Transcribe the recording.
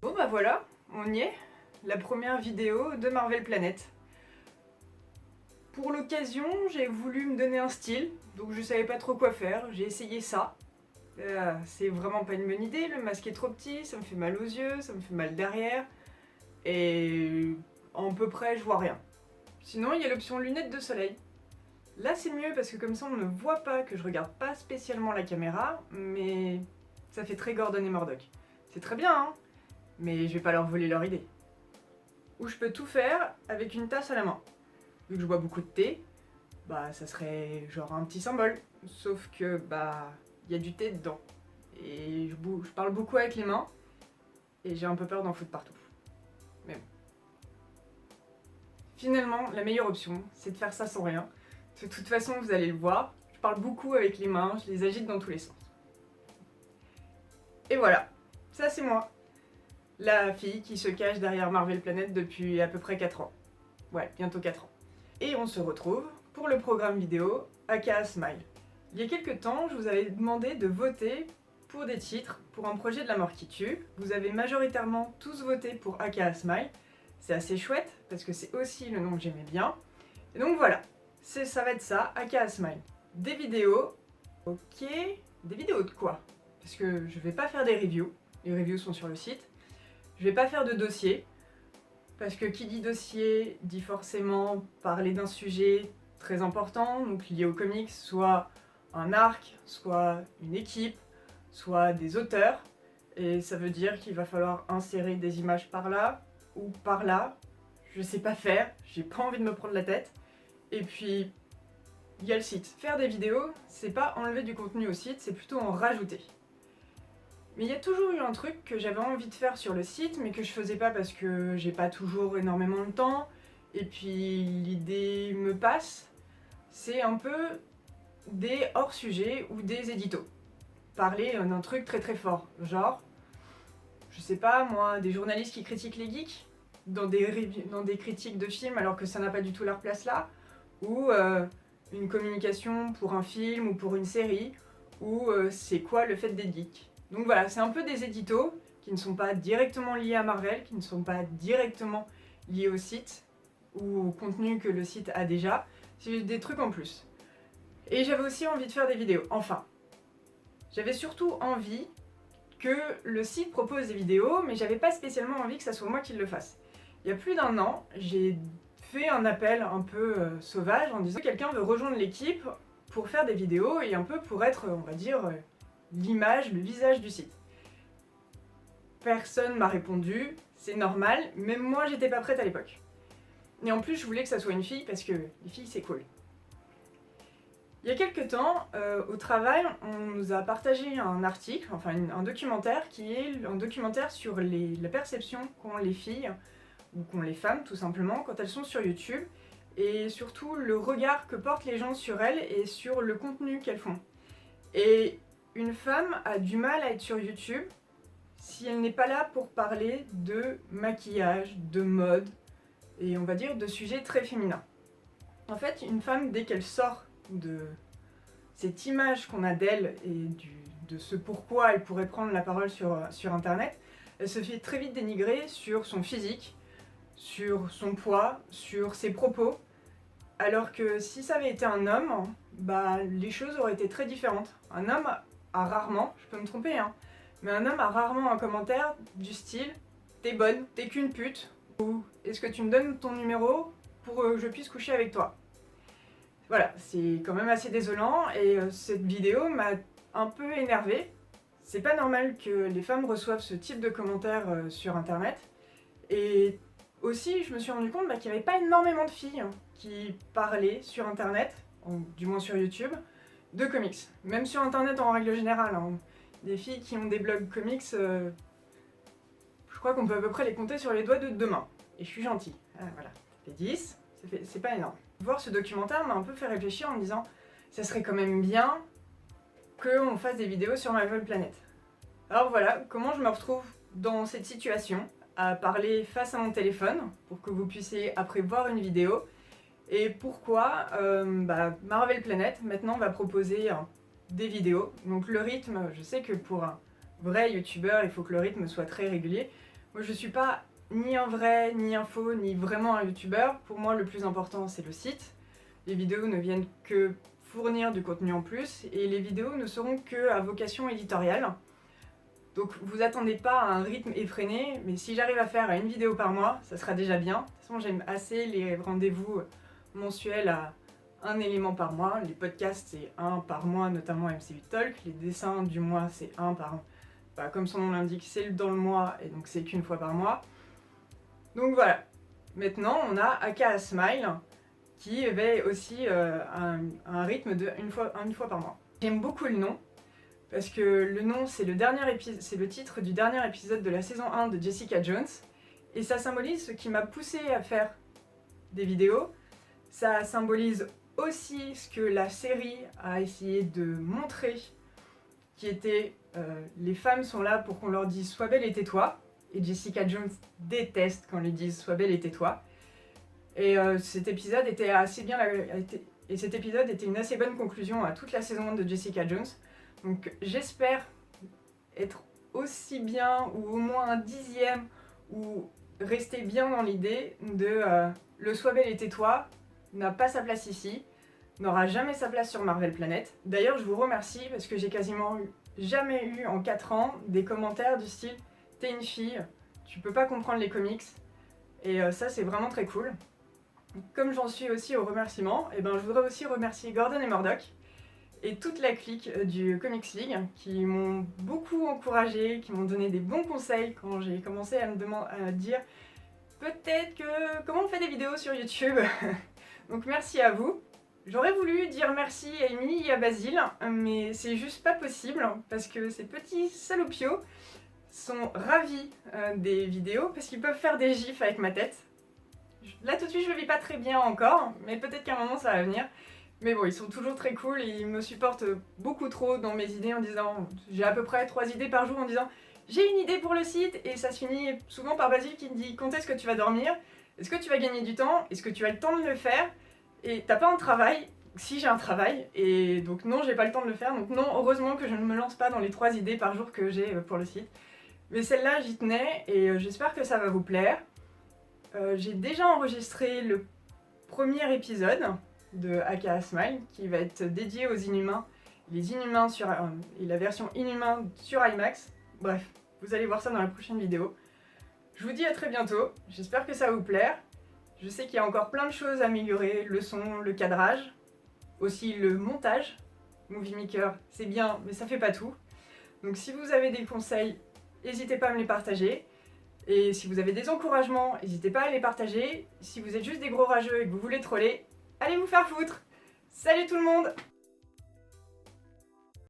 Bon bah voilà, on y est, la première vidéo de Marvel Planet. Pour l'occasion, j'ai voulu me donner un style, donc je savais pas trop quoi faire, j'ai essayé ça. C'est vraiment pas une bonne idée, le masque est trop petit, ça me fait mal aux yeux, ça me fait mal derrière, et à peu près je vois rien. Sinon il y a l'option lunettes de soleil. Là c'est mieux parce que comme ça on ne voit pas que je regarde pas spécialement la caméra, mais ça fait très Gordon et Murdoch. C'est très bien hein, mais je vais pas leur voler leur idée. Où je peux tout faire avec une tasse à la main. Vu que je bois beaucoup de thé, bah ça serait genre un petit symbole. Sauf que bah il y a du thé dedans. Et je parle beaucoup avec les mains, et j'ai un peu peur d'en foutre partout. Mais bon. Finalement, la meilleure option, c'est de faire ça sans rien. De toute façon, vous allez le voir, je parle beaucoup avec les mains, je les agite dans tous les sens. Et voilà, ça c'est moi. La fille qui se cache derrière Marvel Planet depuis à peu près 4 ans. Ouais, bientôt 4 ans. Et on se retrouve pour le programme vidéo aka Smile. Il y a quelques temps, je vous avais demandé de voter pour des titres pour un projet de la mort qui tue. Vous avez majoritairement tous voté pour aka Smile. C'est assez chouette parce que c'est aussi le nom que j'aimais bien. Et donc voilà, ça va être ça, aka Smile. Des vidéos, ok. Des vidéos de quoi? Parce que je vais pas faire des reviews, les reviews sont sur le site. Je vais pas faire de dossier, parce que qui dit dossier dit forcément parler d'un sujet très important, donc lié aux comics, soit un arc, soit une équipe, soit des auteurs. Et ça veut dire qu'il va falloir insérer des images par là ou par là. Je sais pas faire, j'ai pas envie de me prendre la tête. Et puis, il y a le site. Faire des vidéos, c'est pas enlever du contenu au site, c'est plutôt en rajouter. Mais il y a toujours eu un truc que j'avais envie de faire sur le site, mais que je faisais pas parce que j'ai pas toujours énormément de temps, et puis l'idée me passe, c'est un peu des hors-sujets ou des éditos. Parler d'un truc très très fort, genre, je sais pas moi, des journalistes qui critiquent les geeks, dans des critiques de films alors que ça n'a pas du tout leur place là, ou une communication pour un film ou pour une série, ou c'est quoi le fait d'être geek. Donc voilà, c'est un peu des éditos qui ne sont pas directement liés à Marvel, qui ne sont pas directement liés au site ou au contenu que le site a déjà, c'est des trucs en plus. Et j'avais aussi envie de faire des vidéos, enfin. J'avais surtout envie que le site propose des vidéos, mais j'avais pas spécialement envie que ça soit moi qui le fasse. Il y a plus d'un an, j'ai fait un appel un peu sauvage en disant que quelqu'un veut rejoindre l'équipe pour faire des vidéos et un peu pour être, on va dire, l'image, le visage du site. Personne m'a répondu, c'est normal, même moi j'étais pas prête à l'époque. Et en plus je voulais que ça soit une fille parce que les filles c'est cool. Il y a quelques temps, au travail, on nous a partagé un article, enfin un documentaire qui est un documentaire sur la perception qu'ont les filles, ou qu'ont les femmes tout simplement, quand elles sont sur YouTube, et surtout le regard que portent les gens sur elles et sur le contenu qu'elles font. Et une femme a du mal à être sur YouTube si elle n'est pas là pour parler de maquillage, de mode, et on va dire de sujets très féminins. En fait, une femme, dès qu'elle sort de cette image qu'on a d'elle et de ce pourquoi elle pourrait prendre la parole sur internet, elle se fait très vite dénigrer sur son physique, sur son poids, sur ses propos, alors que si ça avait été un homme, bah les choses auraient été très différentes. Un homme a rarement, je peux me tromper hein, mais un homme a rarement un commentaire du style « t'es bonne, t'es qu'une pute » ou « est-ce que tu me donnes ton numéro pour que je puisse coucher avec toi ?» Voilà, c'est quand même assez désolant et cette vidéo m'a un peu énervée. C'est pas normal que les femmes reçoivent ce type de commentaires sur internet. Et aussi, je me suis rendu compte qu'il n'y avait pas énormément de filles qui parlaient sur internet, du moins sur YouTube, de comics. Même sur internet en règle générale. Des filles qui ont des blogs comics, je crois qu'on peut à peu près les compter sur les doigts de deux mains. Et je suis gentille. Voilà, ça fait 10, c'est pas énorme. Voir ce documentaire m'a un peu fait réfléchir en me disant ça serait quand même bien qu'on fasse des vidéos sur Marvel Planet. Alors voilà, comment je me retrouve dans cette situation, à parler face à mon téléphone, pour que vous puissiez après voir une vidéo, et pourquoi Marvel Planet maintenant va proposer des vidéos. Donc le rythme, je sais que pour un vrai youtubeur, il faut que le rythme soit très régulier. Moi je suis pas ni un vrai, ni un faux, ni vraiment un youtubeur. Pour moi le plus important c'est le site. Les vidéos ne viennent que fournir du contenu en plus et les vidéos ne seront que à vocation éditoriale. Donc vous attendez pas à un rythme effréné, mais si j'arrive à faire une vidéo par mois, ça sera déjà bien. De toute façon j'aime assez les rendez-vous mensuels à un élément par mois. Les podcasts c'est un par mois, notamment MC8 Talk. Les dessins du mois c'est un par mois. Bah, comme son nom l'indique, c'est dans le mois et donc c'est qu'une fois par mois. Donc voilà. Maintenant on a Aka Smile qui avait aussi un rythme de une fois par mois. J'aime beaucoup le nom. Parce que le nom, c'est le titre du dernier épisode de la saison 1 de Jessica Jones. Et ça symbolise ce qui m'a poussé à faire des vidéos. Ça symbolise aussi ce que la série a essayé de montrer, qui était les femmes sont là pour qu'on leur dise « Sois belle et tais-toi ». Et Jessica Jones déteste quand on lui dise « Sois belle et tais-toi ». Et cet épisode était assez bien... Et cet épisode était une assez bonne conclusion à toute la saison 1 de Jessica Jones. Donc j'espère être aussi bien ou au moins un dixième ou rester bien dans l'idée de le Sois belle et tais-toi n'a pas sa place ici, n'aura jamais sa place sur Marvel Planet. D'ailleurs je vous remercie parce que j'ai quasiment jamais eu en 4 ans des commentaires du style « T'es une fille, tu peux pas comprendre les comics » et ça c'est vraiment très cool. Comme j'en suis aussi aux remerciements, et je voudrais aussi remercier Gordon et Murdoch et toute la clique du Comics League qui m'ont beaucoup encouragée, qui m'ont donné des bons conseils quand j'ai commencé à me dire peut-être que comment on fait des vidéos sur YouTube. Donc merci à vous. J'aurais voulu dire merci à Émilie et à Basile, mais c'est juste pas possible parce que ces petits salopios sont ravis des vidéos parce qu'ils peuvent faire des gifs avec ma tête. Là tout de suite je le vis pas très bien encore, mais peut-être qu'à un moment ça va venir. Mais bon, ils sont toujours très cool et ils me supportent beaucoup trop dans mes idées en disant... J'ai à peu près 3 idées par jour en disant j'ai une idée pour le site et ça se finit souvent par Basile qui me dit quand est-ce que tu vas dormir? Est-ce que tu vas gagner du temps? Est-ce que tu as le temps de le faire? Et t'as pas un travail? Si j'ai un travail et donc non j'ai pas le temps de le faire donc non heureusement que je ne me lance pas dans les 3 idées par jour que j'ai pour le site. Mais celle-là j'y tenais et j'espère que ça va vous plaire. J'ai déjà enregistré le premier épisode de Aka Smile qui va être dédié aux Inhumains, les Inhumains et la version Inhumain sur IMAX. Bref, vous allez voir ça dans la prochaine vidéo. Je vous dis à très bientôt, j'espère que ça va vous plaire. Je sais qu'il y a encore plein de choses à améliorer, le son, le cadrage, aussi le montage. Movie Maker, c'est bien, mais ça fait pas tout. Donc si vous avez des conseils, n'hésitez pas à me les partager. Et si vous avez des encouragements, n'hésitez pas à les partager. Si vous êtes juste des gros rageux et que vous voulez troller, allez vous faire foutre! Salut tout le monde!